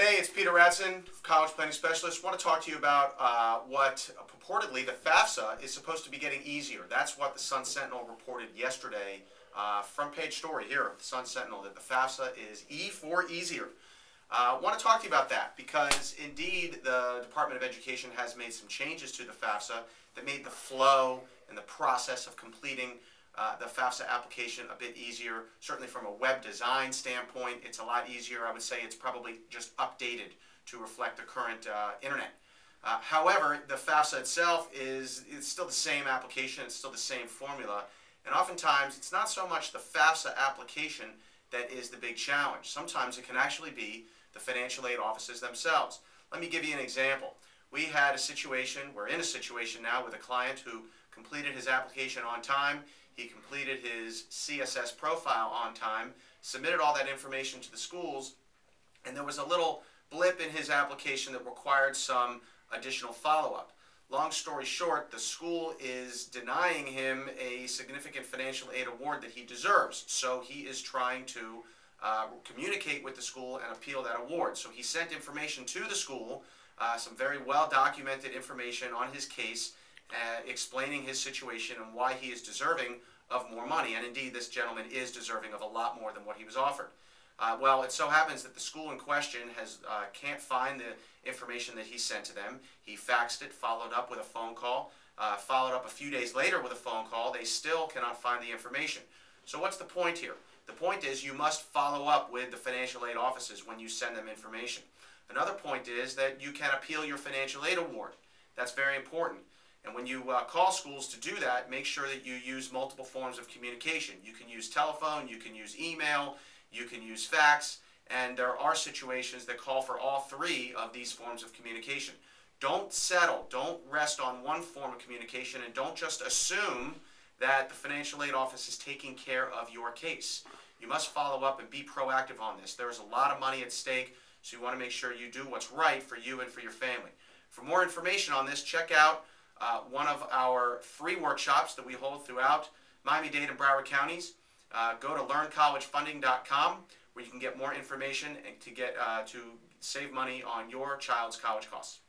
Hey, it's Peter Ratzan, College Planning Specialist. I want to talk to you about what purportedly the FAFSA is supposed to be getting easier. That's what the Sun-Sentinel reported yesterday. Front page story here of the Sun-Sentinel, that the FAFSA is E for easier. I want to talk to you about that because indeed the Department of Education has made some changes to the FAFSA that made the flow and the process of completing the FAFSA application a bit easier. Certainly from a web design standpoint, it's a lot easier. I would say it's probably just updated to reflect the current internet. However, the FAFSA itself it's still the same application, it's still the same formula, and oftentimes it's not so much the FAFSA application that is the big challenge. Sometimes it can actually be the financial aid offices themselves. Let me give you an example. We're in a situation now with a client who completed his application on time. He completed his CSS profile on time, submitted all that information to the schools, and there was a little blip in his application that required some additional follow-up. Long story short, the school is denying him a significant financial aid award that he deserves. So he is trying to communicate with the school and appeal that award. So he sent information to the school, some very well-documented information on his case, explaining his situation and why he is deserving of more money. And indeed, this gentleman is deserving of a lot more than what he was offered. Well, it so happens that the school in question can't find the information that he sent to them. He faxed it, followed up with a phone call, followed up a few days later with a phone call. They still cannot find the information. So what's the point here? The point is you must follow up with the financial aid offices when you send them information. Another point is that you can appeal your financial aid award. That's very important. And when you call schools to do that, make sure that you use multiple forms of communication. You can use telephone, you can use email, you can use fax, and there are situations that call for all three of these forms of communication. Don't settle, don't rest on one form of communication, and don't just assume that the financial aid office is taking care of your case. You must follow up and be proactive on this. There's a lot of money at stake, so you want to make sure you do what's right for you and for your family. For more information on this, check out one of our free workshops that we hold throughout Miami-Dade and Broward counties. Go to learncollegefunding.com where you can get more information and to save money on your child's college costs.